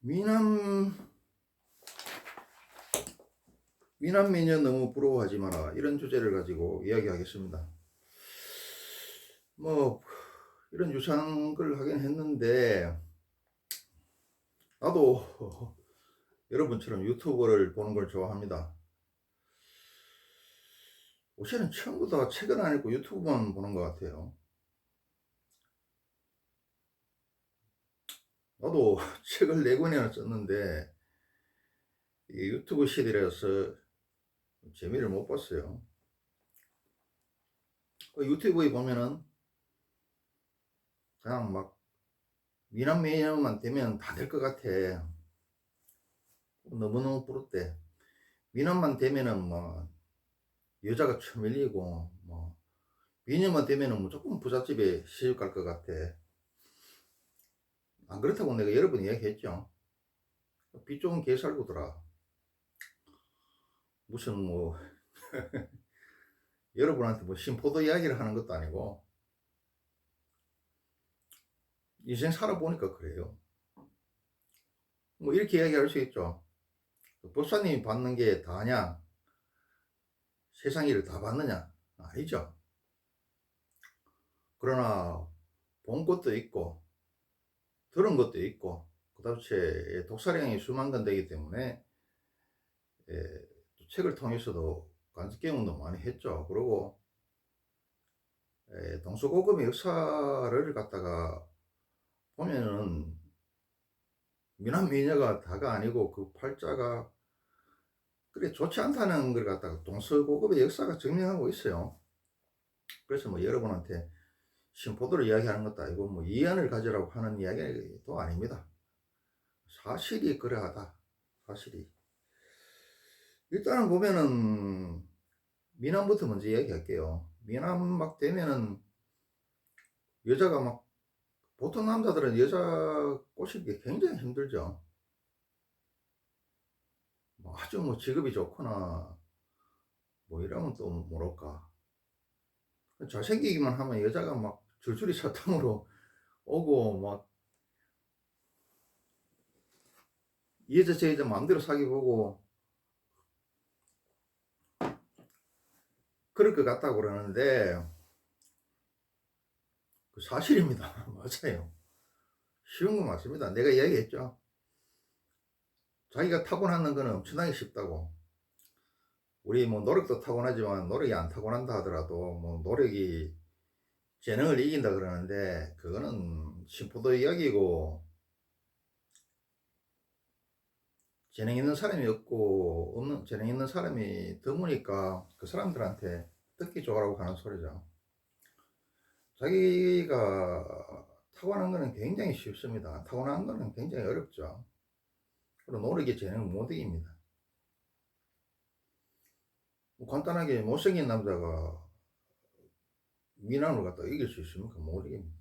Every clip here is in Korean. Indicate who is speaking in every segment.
Speaker 1: 미남 미녀 너무 부러워하지 마라, 이런 주제를 가지고 이야기하겠습니다. 뭐 이런 유치한 걸 하긴 했는데, 나도 여러분처럼 유튜브를 보는 걸 좋아합니다. 요새는 전부 다 책은 안 읽고 유튜브만 보는 것 같아요. 나도 책을 4권이나 썼는데 이 유튜브 시대라서 재미를 못 봤어요. 유튜브에 보면은 그냥 막 미남 매니아만 되면 다 될 것 같아. 너무너무 부럽대. 미남만 되면은 뭐 여자가 쳐밀리고, 뭐 미녀만 되면은 무조건 부잣집에 시집 갈 것 같아. 안 그렇다고 내가 여러 번 이야기했죠. 빚 좋은 개 살고더라. 무슨 뭐 여러분한테 뭐 심포도 이야기를 하는 것도 아니고, 인생 살아보니까 그래요. 뭐 이렇게 이야기할 수 있죠. 법사님이 받는 게 다냐? 세상 일을 다 받느냐? 아니죠. 그러나 본 것도 있고 들은 것도 있고, 그다음에 독사량이 수만 건 되기 때문에 책을 통해서도 관습 경험도 많이 했죠. 그리고 동서고금의 역사를 갖다가 보면은 미남 미녀가 다가 아니고 그 팔자가 그래 좋지 않다는 걸 갖다가 동서고금의 역사가 증명하고 있어요. 그래서 뭐 여러분한테 심포도를 이야기하는 것도 아니고 뭐 이안을 가지라고 하는 이야기도 아닙니다. 사실이 그러하다. 사실이. 일단은 보면은 미남부터 먼저 이야기할게요. 미남 막 되면은 여자가 막, 보통 남자들은 여자 꼬시기 게 굉장히 힘들죠. 뭐 아주 뭐 직업이 좋거나 뭐 이러면 또 모를까. 잘생기기만 하면 여자가 막 줄줄이 사탕으로 오고, 막 이 여자 저 여자 마음대로 사귀 보고 그럴 것 같다고 그러는데 그 사실입니다. 맞아요. 쉬운 거 맞습니다. 내가 이야기했죠. 자기가 타고나는 거는 엄청나게 쉽다고. 우리 뭐 노력도 타고나지만 노력이 안 타고난다 하더라도 뭐 노력이 재능을 이긴다 그러는데, 그거는 심포도 이야기고, 재능 있는 사람이 없고 없는 재능 있는 사람이 드무니까 그 사람들한테 듣기 좋으라고 하는 소리죠. 자기가 타고난 거는 굉장히 쉽습니다. 타고난 거는 굉장히 어렵죠. 그리고 노력이 재능을 못 이깁니다. 뭐 간단하게 못생긴 남자가 미남을 갖다 이길 수 있습니까? 못 이깁니다.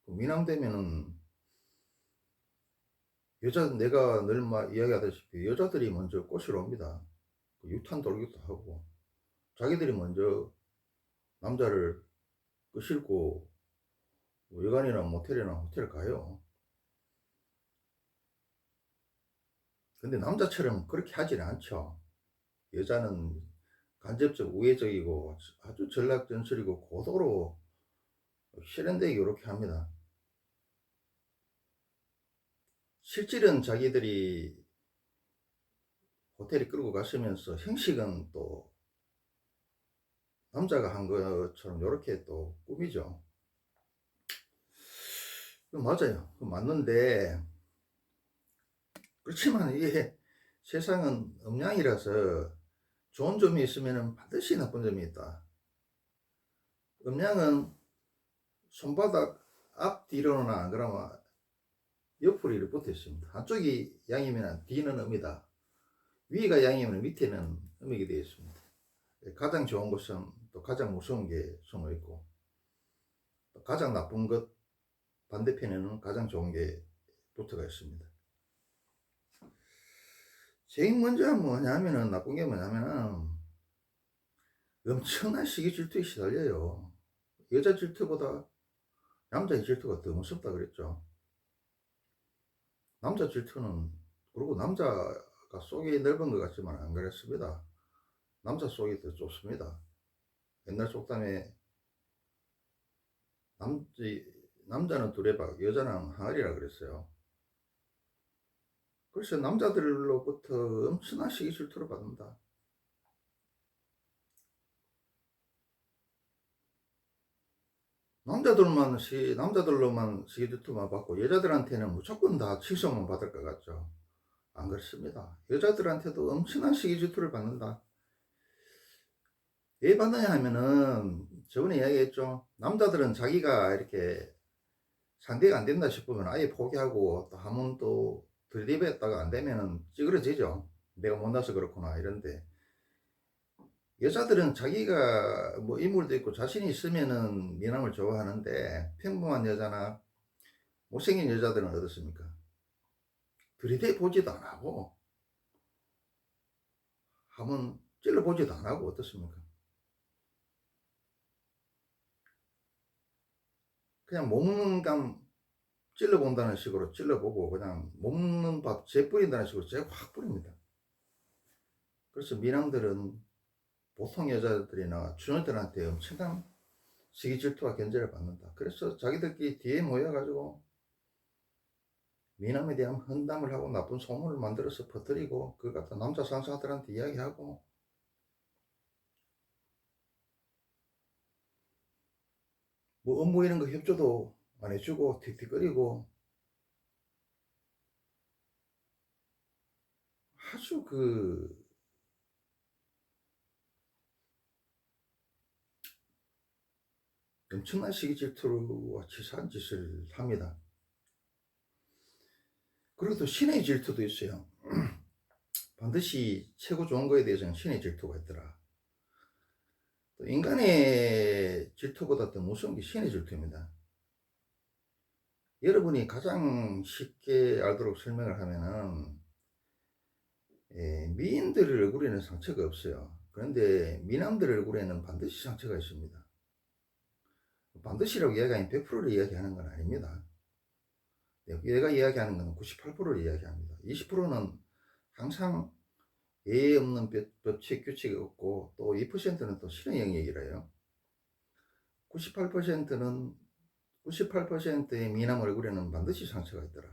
Speaker 1: 미남 되면은 여자, 내가 늘 이야기하다시피 여자들이 먼저 꼬시러 옵니다. 유탄 돌기도 하고, 자기들이 먼저 남자를 싣고 외관이나 모텔이나 호텔 가요. 근데 남자처럼 그렇게 하지는 않죠. 여자는 간접적 우회적이고 아주 전략전술이고 고도로 세련되게 이렇게 합니다. 실질은 자기들이 호텔에 끌고 갔으면서 형식은 또 남자가 한 것처럼 이렇게 또 꾸미죠. 맞아요. 맞는데, 그렇지만 이게 세상은 음양이라서 좋은 점이 있으면 반드시 나쁜 점이 있다. 음양은 손바닥 앞뒤로나 안 그러면 옆으로 이렇게 붙어 있습니다. 한쪽이 양이면 뒤는 음이다. 위가 양이면 밑에는 음이게 되어 있습니다. 가장 좋은 것은 또 가장 무서운 게 숨어 있고, 또 가장 나쁜 것 반대편에는 가장 좋은 게 붙어가 있습니다. 제일 먼저 뭐냐면은, 나쁜 게 뭐냐면은 엄청난 시기 질투에 시달려요. 여자 질투보다 남자의 질투가 더 무섭다 그랬죠. 남자 질투는, 그리고 남자가 속이 넓은 것 같지만 안 그렇습니다. 남자 속이 더 좁습니다. 옛날 속담에 남자는 두레박, 여자는 항아리라 그랬어요. 그래서 남자들로부터 엄청난 시기 질투를 받는다. 남자들로만 시기 질투만 받고 여자들한테는 무조건 다 칭송만 받을 것 같죠. 안 그렇습니다. 여자들한테도 엄청난 시기 질투를 받는다. 왜 받느냐 하면은 저번에 이야기했죠. 남자들은 자기가 이렇게 상대가 안 된다 싶으면 아예 포기하고 또 한번 또 들이대봤다가 안 되면은 찌그러지죠. 내가 못나서 그렇구나 이런데, 여자들은 자기가 뭐 인물도 있고 자신이 있으면은 미남을 좋아하는데, 평범한 여자나 못생긴 여자들은 어떻습니까? 들이대 보지도 안 하고 한번 찔러 보지도 안 하고 어떻습니까? 그냥 먹는 감 찔러본다는 식으로 찔러보고 그냥 먹는 밥 재 뿌린다는 식으로 재 확 뿌립니다. 그래서 미남들은 보통 여자들이나 주녀들한테 엄청난 시기 질투와 견제를 받는다. 그래서 자기들끼리 뒤에 모여가지고 미남에 대한 헌담을 하고 나쁜 소문을 만들어서 퍼뜨리고 그걸 갖다 남자 상사들한테 이야기하고, 뭐 업무 이런 거 협조도 안 해주고 틱틱거리고, 아주 엄청난 시기 질투와 치사한 짓을 합니다. 그리고 또 신의 질투도 있어요. 반드시 최고 좋은 거에 대해서는 신의 질투가 있더라. 또 인간의 질투보다 더 무서운 게 신의 질투입니다. 여러분이 가장 쉽게 알도록 설명을 하면은, 미인들 얼굴에는 상처가 없어요. 그런데 미남들 얼굴에는 반드시 상처가 있습니다. 반드시라고 이야기하면 100%를 이야기하는 건 아닙니다. 내가 이야기하는 건 98%를 이야기합니다. 20%는 항상 예의 없는 법칙 규칙이 없고, 또 2%는 또 실행 영역이라요. 98%의 미남 얼굴에는 반드시 상처가 있더라.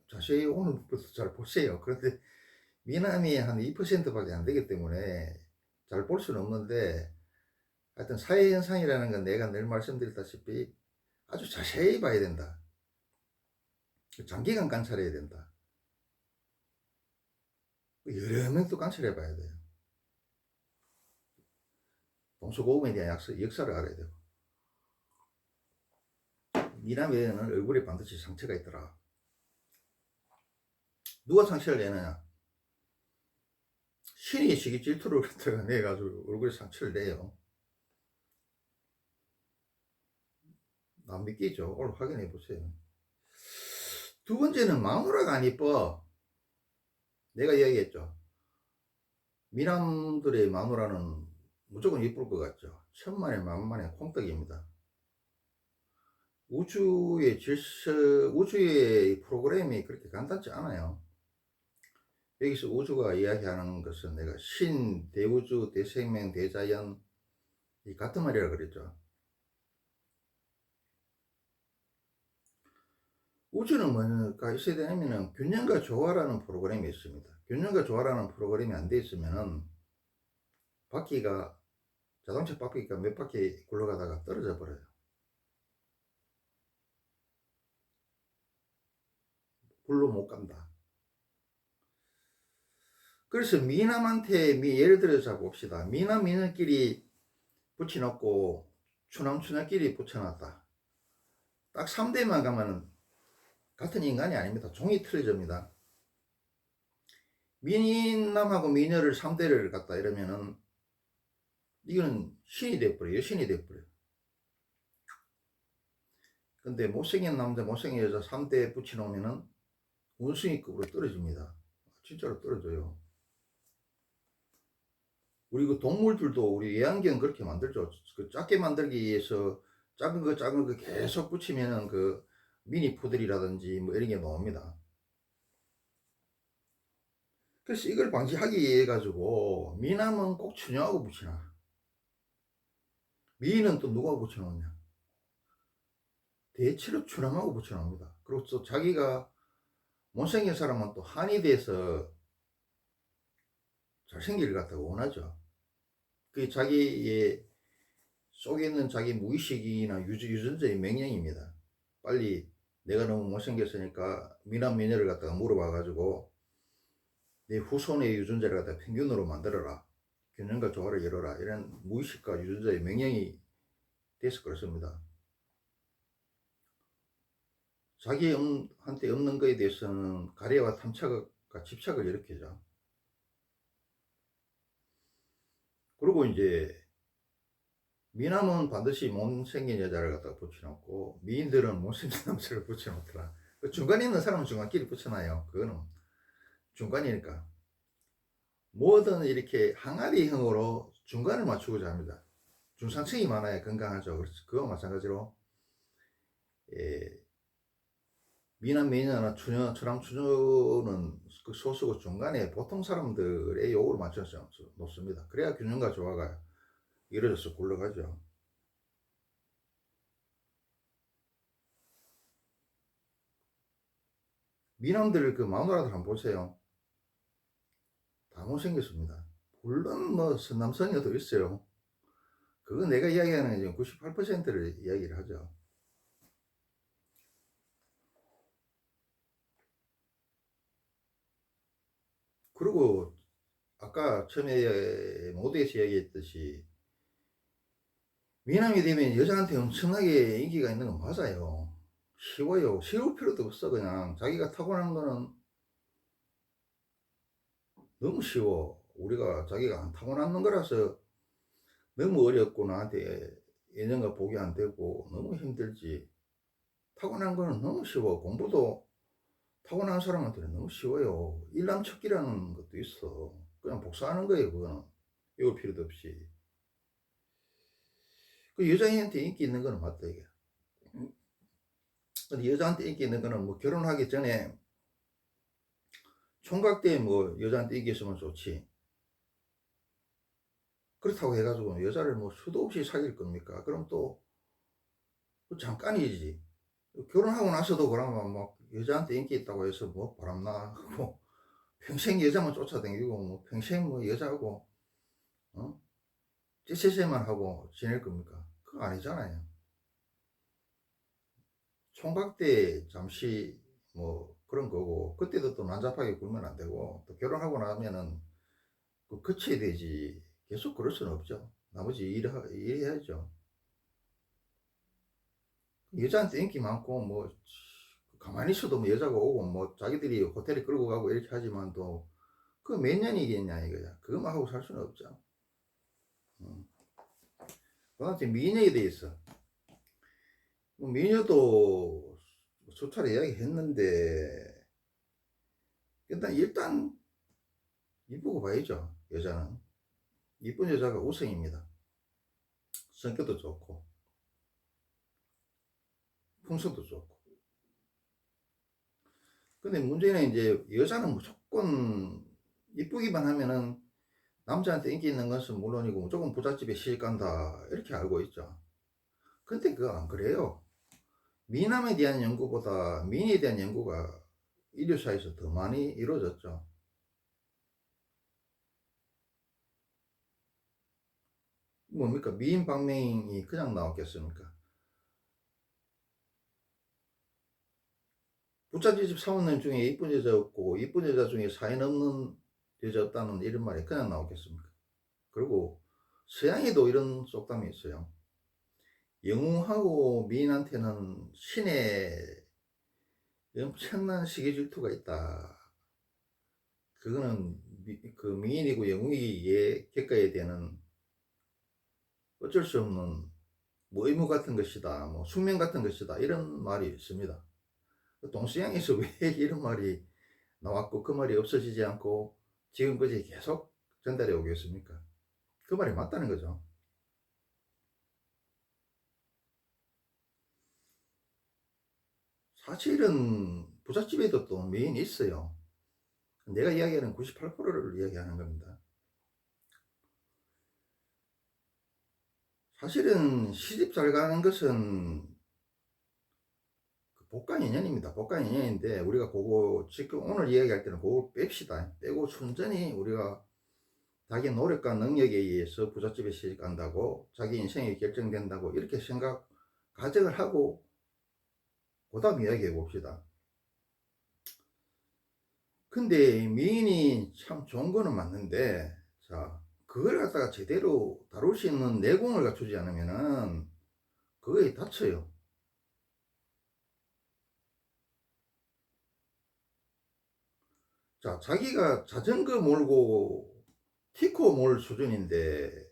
Speaker 1: 자세히 오늘부터 잘 보세요. 그런데 미남이 한 2%밖에 안 되기 때문에 잘 볼 수는 없는데, 하여튼 사회현상이라는 건 내가 늘 말씀드렸다시피 아주 자세히 봐야 된다. 장기간 관찰해야 된다. 여러 명도 관찰해 봐야 돼요. 동서고금에 대한 역사를 알아야 되고, 미남에는 얼굴에 반드시 상처가 있더라. 누가 상처를 내느냐? 신이 시기 질투를 내가지고 얼굴에 상처를 내요. 안 믿기죠? 오늘 확인해 보세요. 두 번째는 마누라가 안 이뻐. 내가 이야기했죠. 미남들의 마누라는 무조건 이쁠 것 같죠. 천만에 만만에 콩떡입니다. 우주의 프로그램이 그렇게 간단치 않아요. 여기서 우주가 이야기하는 것은 내가 신, 대우주, 대생명, 대자연, 이 같은 말이라 그랬죠. 우주는 뭐가 있어야 되냐면 균형과 조화라는 프로그램이 있습니다. 균형과 조화라는 프로그램이 안 돼 있으면은 자동차 바퀴가 몇 바퀴 굴러가다가 떨어져 버려요. 굴러 못 간다. 그래서 미남한테 예를 들어서 봅시다. 미남 미녀끼리 붙여놓고 추남 추녀끼리 붙여놨다. 딱 3대만 가면은 같은 인간이 아닙니다. 종이 틀어집니다. 미남하고 미녀를 3대를 갖다 이러면은 이거는 신이 돼버려요. 여신이 돼버려요. 근데 못생긴 남자 못생긴 여자 3대 붙여놓으면은 원숭이급으로 떨어집니다. 진짜로 떨어져요. 우리 그 동물들도 우리 애완견 그렇게 만들죠. 그 작게 만들기 위해서 작은 거 계속 붙이면은 그 미니 푸들이라든지 뭐 이런 게 나옵니다. 그래서 이걸 방지하기 위해 가지고 미남은 꼭 추녀하고 붙이나. 미인은 또 누가 붙여놓냐. 대체로 추남하고 붙여놓습니다. 그리고 또 자기가 못생긴 사람은 또 한이 돼서 잘생길 것 같다고 원하죠. 그게 자기의 속에 있는 자기 무의식이나 유전자의 명령입니다. 빨리 내가 너무 못생겼으니까 미남 미녀를 갖다가 물어봐가지고 내 후손의 유전자를 갖다가 평균으로 만들어라. 균형과 조화를 이뤄라. 이런 무의식과 유전자의 명령이 돼서 그렇습니다. 자기한테 없는 것에 대해서는 가래와 탐착과 집착을 일으키죠. 그리고 이제 미남은 반드시 못생긴 여자를 갖다가 붙여놓고 미인들은 못생긴 남자를 붙여놓더라. 그 중간에 있는 사람은 중간끼리 붙여놔요. 그거는 중간이니까. 뭐든 이렇게 항아리형으로 중간을 맞추고자 합니다. 중상층이 많아야 건강하죠. 그래서 그와 마찬가지로 미남 미녀나 추녀 처남 추녀는 그 소수고 중간에 보통 사람들의 요구를 맞춰서 놓습니다. 그래야 균형과 조화가 이루어져서 굴러가죠. 미남들 그 마누라들 한번 보세요. 다 못생겼습니다. 물론 뭐 선남선녀도 있어요. 그거 내가 이야기하는 지금 98%를 이야기를 하죠. 그리고 아까 처음에 모두에서 이야기했듯이 미남이 되면 여자한테 엄청나게 인기가 있는 건 맞아요. 쉬워요. 쉬울 필요도 없어. 그냥 자기가 타고난 거는 너무 쉬워. 우리가 자기가 안 타고났는 거라서 너무 어렵고 나한테 예전과 보기 안 되고 너무 힘들지. 타고난 거는 너무 쉬워. 공부도 타고난 사람한테는 너무 쉬워요. 일남척기라는 것도 있어. 그냥 복사하는 거예요. 그거는 외울 필요도 없이. 그 여자애한테 인기 있는 거는 맞다 이게. 근데 여자한테 인기 있는 거는 뭐 결혼하기 전에 총각 때 뭐 여자한테 인기 있으면 좋지. 그렇다고 해가지고 여자를 뭐 수도 없이 사귈 겁니까? 그럼 또 잠깐이지. 결혼하고 나서도 그러면 뭐 여자한테 인기 있다고 해서 뭐 바람나 고 평생 여자만 쫓아다니고 뭐 평생 뭐 여자하고 찌찌찌만 하고 지낼 겁니까? 그거 아니잖아요. 총각 때 잠시 뭐 그런 거고 그때도 또 난잡하게 굴면 안 되고 또 결혼하고 나면은 그 거쳐야 되지. 계속 그럴 수는 없죠. 나머지 일해야죠. 여자한테 인기 많고 뭐 가만히 있어도 뭐 여자가 오고 뭐 자기들이 호텔에 끌고 가고 이렇게 하지만 또 그 몇 년이겠냐 이거야. 그것만 하고 살 수는 없죠. 그한테 미녀에 대해서 뭐 미녀도 수차례 이야기했는데 일단 이쁘고 봐야죠. 여자는 이쁜 여자가 우선입니다. 성격도 좋고 풍성도 좋고. 근데 문제는 이제 여자는 무조건 이쁘기만 하면은 남자한테 인기 있는 것은 물론이고 무조건 부잣집에 시집간다 이렇게 알고 있죠. 근데 그거 안 그래요. 미남에 대한 연구보다 미인에 대한 연구가 인류사에서 더 많이 이루어졌죠. 뭡니까? 미인 방맹이 그냥 나왔겠습니까? 부잣집 사원님 중에 이쁜 여자 없고 이쁜 여자 중에 사인 없는 여자 없다는 이런 말이 그냥 나오겠습니까? 그리고 서양에도 이런 속담이 있어요. 영웅하고 미인한테는 신의 엄청난 시기 질투가 있다. 그거는 그 미인이고 영웅이기에 객가에 되는 어쩔 수 없는 뭐 의무 같은 것이다. 뭐 숙명 같은 것이다. 이런 말이 있습니다. 동서양에서 왜 이런 말이 나왔고 그 말이 없어지지 않고 지금까지 계속 전달해 오겠습니까? 그 말이 맞다는 거죠. 사실은 부잣집에도 또 미인이 있어요. 내가 이야기하는 98%를 이야기하는 겁니다. 사실은 시집 잘 가는 것은 복간 인연입니다. 복간 인연인데 우리가 그거 지금 오늘 이야기할 때는 그거 뺍시다. 빼고 순전히 우리가 자기 노력과 능력에 의해서 부잣집에 시집 간다고 자기 인생이 결정된다고 이렇게 가정을 하고 그 다음 이야기해 봅시다. 근데 미인이 참 좋은 거는 맞는데, 자, 그걸 갖다가 제대로 다룰 수 있는 내공을 갖추지 않으면은 그거에 다쳐요. 자, 자기가 자전거 몰고 티코 몰 수준인데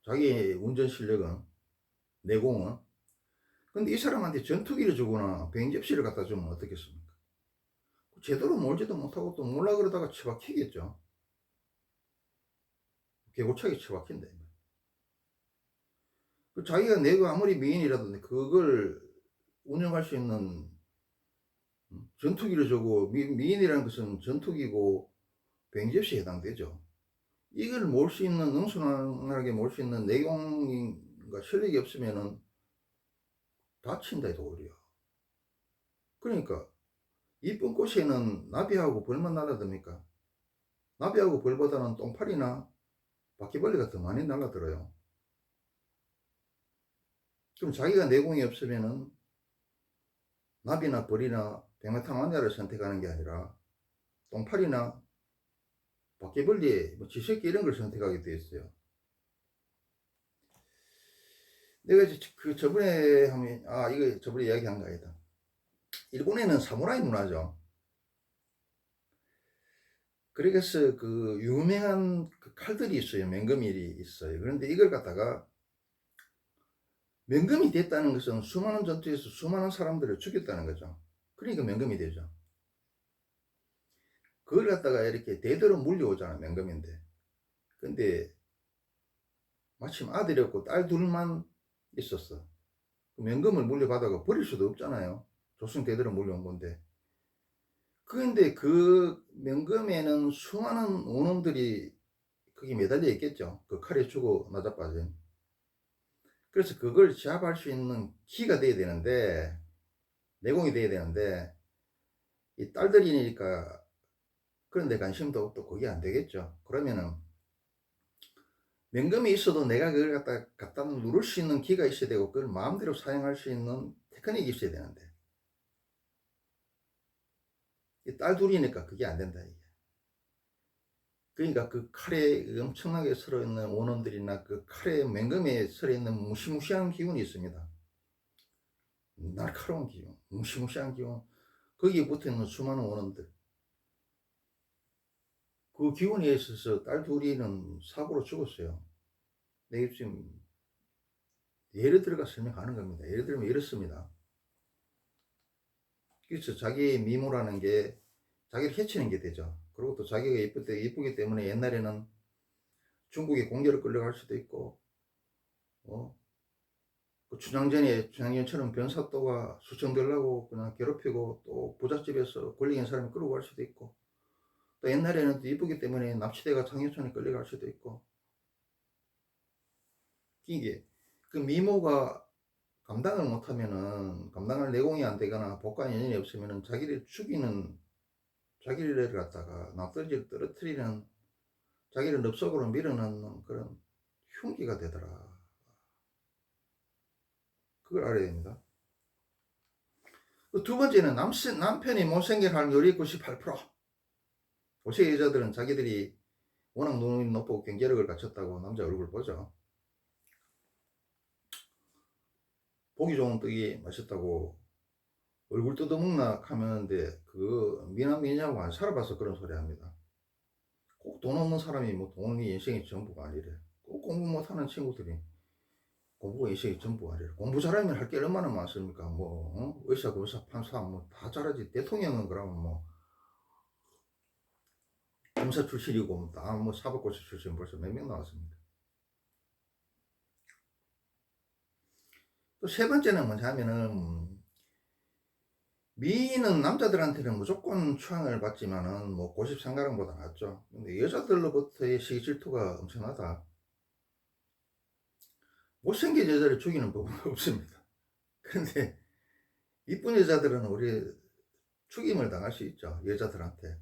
Speaker 1: 자기 운전 실력은, 내공은. 근데 이 사람한테 전투기를 주거나 비행접시를 갖다 주면 어떻겠습니까? 제대로 몰지도 못하고 또 몰라 그러다가 처박히겠죠. 개고차게 처박힌다. 자기가 내가 아무리 미인이라도 그걸 운영할 수 있는 전투기를 주고, 미인이라는 것은 전투기고 비행접시에 해당되죠. 이걸 몰 수 있는, 능수능란하게 몰 수 있는 내공과 실력이 없으면은 다친다 오히려. 그러니까 이쁜 꽃에는 나비하고 벌만 날아듭니까? 나비하고 벌보다는 똥파리나 바퀴벌레가 더 많이 날아들어요. 그럼 자기가 내공이 없으면은 나비나 벌이나 백마탄환자를 선택하는 게 아니라 똥파리나 바퀴벌레, 쥐새끼 이런 걸 선택하게 돼 있어요. 내가 저번에 하면, 이거 저번에 이야기한 거 아니다. 일본에는 사무라이 문화죠. 그래서 그 유명한 그 칼들이 있어요. 맹금일이 있어요. 그런데 이걸 갖다가 맹금이 됐다는 것은 수많은 전투에서 수많은 사람들을 죽였다는 거죠. 그러니까 맹금이 되죠. 그걸 갖다가 이렇게 대대로 물려오잖아, 맹금인데. 근데 마침 아들이 없고 딸 둘만 있었어. 그 맹금을 물려받아가 버릴 수도 없잖아요. 조선 대대로 물려온 건데. 그런데 그 맹금에는 수많은 원혼들이 거기 매달려 있겠죠. 그 칼에 죽어 나자빠진. 그래서 그걸 제압할 수 있는 키가 돼야 되는데, 내공이 돼야 되는데, 이 딸들이니까 그런 데 관심도 없고 그게 안 되겠죠. 그러면은 맹금이 있어도 내가 그걸 갖다 누를 수 있는 기가 있어야 되고 그걸 마음대로 사용할 수 있는 테크닉이 있어야 되는데, 이 딸 둘이니까 그게 안 된다 이게. 그러니까 그 칼에 엄청나게 설어있는 원원들이나 그 칼에 맹금에 설어있는 무시무시한 기운이 있습니다. 날카로운 기운, 무시무시한 기운. 거기에 붙어있는 수많은 원원들. 그 기운에 있어서 딸 둘이는 사고로 죽었어요. 내가 지금 예를 들어가 설명하는 겁니다. 예를 들면 이렇습니다. 그래서 자기의 미모라는 게 자기를 해치는 게 되죠. 그리고 또 자기가 예쁘기 때문에 옛날에는 중국에 공개로 끌려갈 수도 있고, 그 춘향전처럼 변사또가 수청들라고 그냥 괴롭히고 또 부잣집에서 권력인 사람이 끌고 갈 수도 있고, 또 옛날에는 또 이쁘기 때문에 납치대가 장유천에 끌려갈 수도 있고. 이게 그 미모가 감당을 못하면은, 감당할 내공이 안 되거나 복관 연연이 없으면은 자기를 갖다가 납득지를 떨어뜨리는, 자기를 늪속으로 밀어넣는 그런 흉기가 되더라. 그걸 알아야 됩니다. 두 번째는 남편이 못생긴 확률이 98%. 도시 여자들은 자기들이 워낙 눈이 높고 경제력을 갖췄다고 남자 얼굴 보죠. 보기 좋은 떡이 맛있다고 얼굴 뜯어먹나 하면데, 그 미남 미녀하고 안 살아봐서 그런 소리 합니다. 꼭 돈 없는 사람이 뭐 돈이 인생의 전부가 아니래. 꼭 공부 못하는 친구들이 공부가 인생의 전부가 아니래. 공부 잘하면 할 게 얼마나 많습니까? 의사, 검사, 판사 뭐 다 잘하지. 대통령은 그러면 뭐 검사 출신이고 다 뭐 사법고시 출신 벌써 몇 명 나왔습니다. 또 세 번째는 뭐냐면은, 미인은 남자들한테는 무조건 추앙을 받지만은 뭐 고십 상가랑보다 낫죠. 근데 여자들로부터의 시기 질투가 엄청나다. 못생긴 여자를 죽이는 법은 없습니다. 그런데 이쁜 여자들은 우리 죽임을 당할 수 있죠. 여자들한테.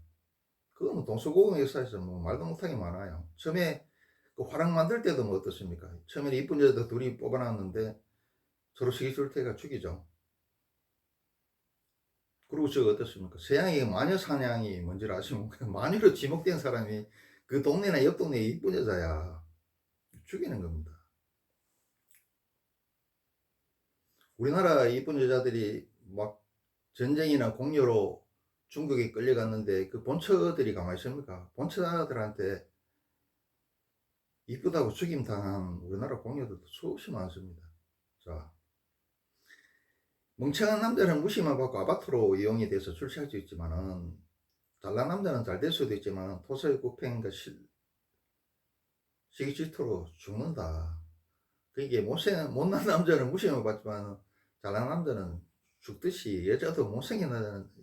Speaker 1: 그거 뭐 동서고금 역사에서 뭐 말도 못하게 많아요. 처음에 그 화랑 만들 때도 뭐 어떻습니까? 처음에 이쁜 여자 둘이 뽑아놨는데 서로 시기 질투가 죽이죠. 그리고 저 어떻습니까? 서양의 마녀 사냥이 뭔지를 아시면 마녀로 지목된 사람이 그 동네나 옆 동네에 이쁜 여자야 죽이는 겁니다. 우리나라 이쁜 여자들이 막 전쟁이나 공여로 중국에 끌려갔는데 그 본처들이 가만히 있습니까? 본처들한테 이쁘다고 죽임 당한 우리나라 공여들도 수없이 많습니다. 자, 멍청한 남자는 무시만 받고 아바트로 이용이 돼서 출세할 수 있지만은 잘난 남자는 잘 될 수도 있지만 토사의 국팽과 시기 질투로 죽는다. 그게 못난 남자는 무시만 받지만 잘난 남자는 죽듯이 여자도 못생긴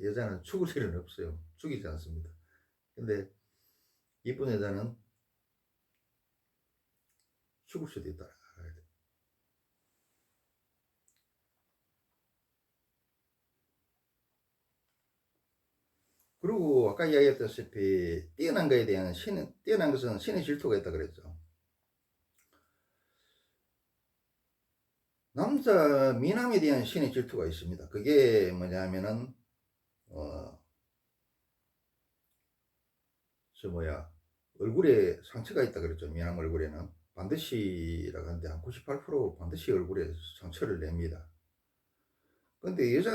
Speaker 1: 여자는 죽을 일은 없어요. 죽이지 않습니다. 근데 이쁜 여자는 죽을 수도 있다. 그리고 아까 이야기했다시피 뛰어난 것은 신의 질투가 있다 그랬죠. 남자 미남에 대한 신의 질투가 있습니다. 그게 뭐냐면은 얼굴에 상처가 있다 그랬죠. 미남 얼굴에는 반드시라고 하는데 한 98% 반드시 얼굴에 상처를 냅니다. 근데 여자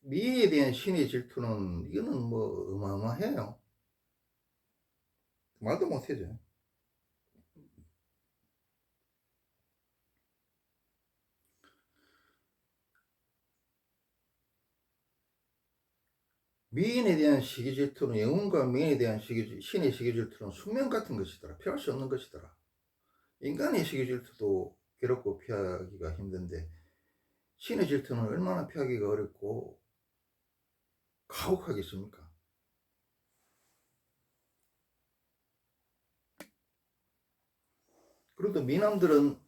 Speaker 1: 미에 대한 신의 질투는 이거는 뭐 어마어마해요. 말도 못해죠. 미인에 대한 시기 질투는 영혼과 미인에 대한 신의 시기 질투는 숙명 같은 것이더라. 피할 수 없는 것이더라. 인간의 시기 질투도 괴롭고 피하기가 힘든데 신의 질투는 얼마나 피하기가 어렵고 가혹하겠습니까? 그래도 미남들은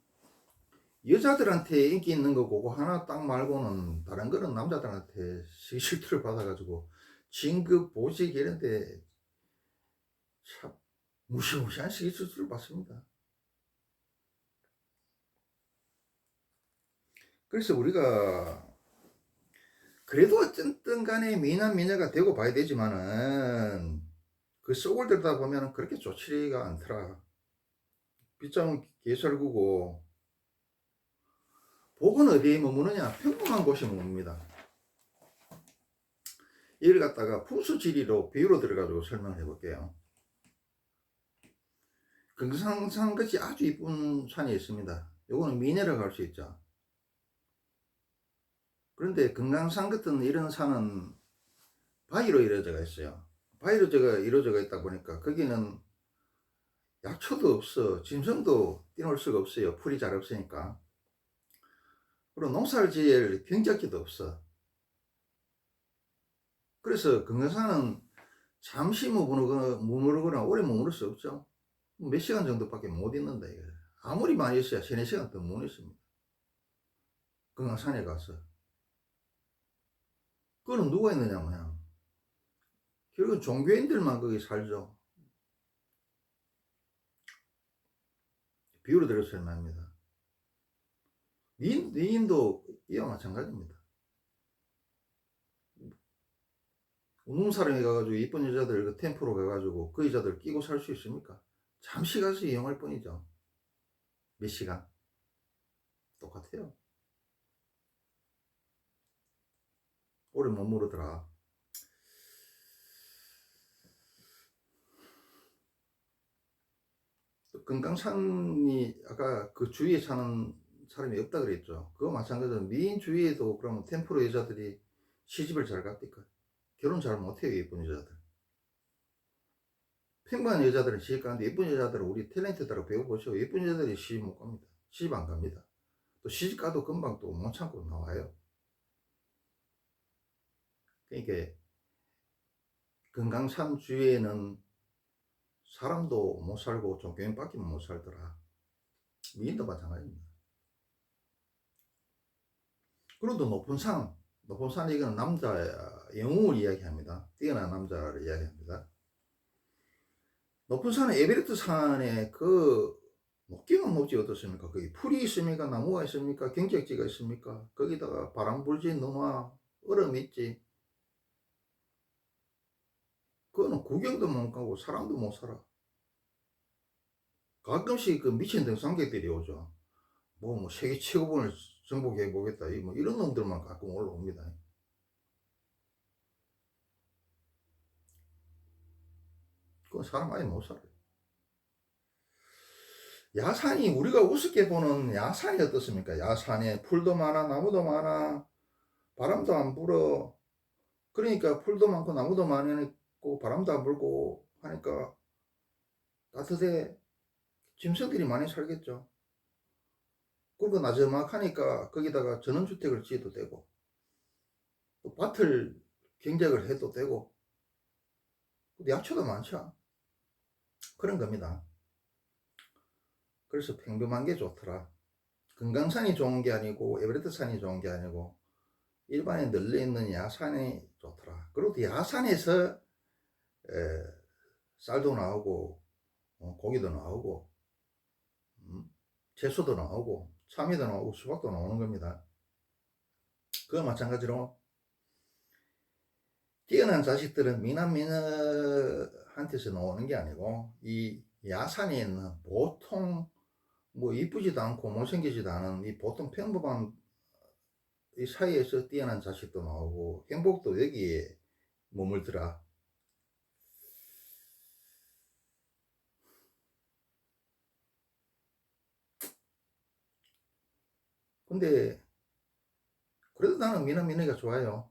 Speaker 1: 여자들한테 인기 있는 거 그거 하나 딱 말고는 다른 거는 남자들한테 시기 질투를 받아가지고 진급, 보직 이런데 참 무시무시한 시기 질투를 받습니다. 그래서 우리가 그래도 어쨌든 간에 미남 미녀가 되고 봐야 되지만은 그 속을 들다 보면 그렇게 좋지가 않더라. 빗장은 개설구고 복은 어디에 머무느냐? 평범한 곳에 머뭅니다. 이를 갖다가 풍수지리로 비유로 들어가지고 설명을 해볼게요. 금강산 끝이 아주 이쁜 산이 있습니다. 요거는 미내라고 할 수 있죠. 그런데 금강산 같은 이런 산은 바위로 이루어져 있어요. 바위로 이루어져 있다 보니까 거기는 약초도 없어. 짐승도 뛰놀 수가 없어요. 풀이 잘 없으니까. 그리고 농사를 지을 경작기도 없어. 그래서 금강산은 잠시 머무르거나 오래 머무를 수 없죠. 몇 시간 정도밖에 못 있는다. 이거. 아무리 많이 있어야 3, 4시간 더 못 있습니다. 금강산에 가서. 그거는 누가 있느냐 뭐냐. 결국은 종교인들만 거기 살죠. 비유로 들어서 설명합니다. 미인도 이와 마찬가지입니다. 운동사령에 가가지고 이쁜 여자들 그 템포로 가가지고 그 여자들 끼고 살 수 있습니까? 잠시 가서 이용할 뿐이죠. 몇 시간. 똑같아요. 오래 못 모르더라. 금강산이 아까 그 주위에 사는 사람이 없다 그랬죠. 그거 마찬가지로 미인 주위에도 그러면 템포로 여자들이 시집을 잘 갑니까? 결혼 잘 못해요. 예쁜 여자들. 평범한 여자들은 시집 가는데 예쁜 여자들은 우리 탤런트들하고 배워보시고 예쁜 여자들이 시집 못 갑니다. 시집 안 갑니다. 또 시집 가도 금방 또 못 참고 나와요. 그러니까 금강산 주위에는 사람도 못 살고 종교인밖에 못 살더라. 미인도 마찬가지입니다. 그래도 높은 산 이거는 남자의 영웅을 이야기합니다. 뛰어난 남자를 이야기합니다. 높은 산은 에베레스트 산에 그 높기는 높지 어떻습니까? 거기 풀이 있습니까? 나무가 있습니까? 경적지가 있습니까? 거기다가 바람 불지 너무 얼음 있지. 그거는 구경도 못 가고 사람도 못 살아. 가끔씩 그 미친 등산객들이 오죠. 뭐 세계 최고봉을 정복해 보겠다. 뭐 이런 놈들만 가끔 올라옵니다. 그건 사람 아예 못 살아요. 야산이 우리가 우습게 보는 야산이 어떻습니까? 야산에 풀도 많아, 나무도 많아, 바람도 안 불어. 그러니까 풀도 많고 나무도 많이 있고 바람도 안 불고 하니까 따뜻해. 짐승들이 많이 살겠죠. 그리고 나저막하니까 거기다가 전원주택을 지어도 되고 또 밭을 경작을 해도 되고 야채도 많죠. 그런 겁니다. 그래서 평범한 게 좋더라. 금강산이 좋은 게 아니고 에베레스트 산이 좋은 게 아니고 일반에 널려있는 야산이 좋더라. 그리고 야산에서 쌀도 나오고 고기도 나오고 채소도 나오고 참외도 나오고 수박도 나오는 겁니다. 그와 마찬가지로 뛰어난 자식들은 미남미녀한테서 나오는 게 아니고 이 야산에 있는 보통 뭐 이쁘지도 않고 못생기지도 않은 이 보통 평범한 이 사이에서 뛰어난 자식도 나오고 행복도 여기에 머물더라. 근데 그래도 나는 미남미녀가 좋아요.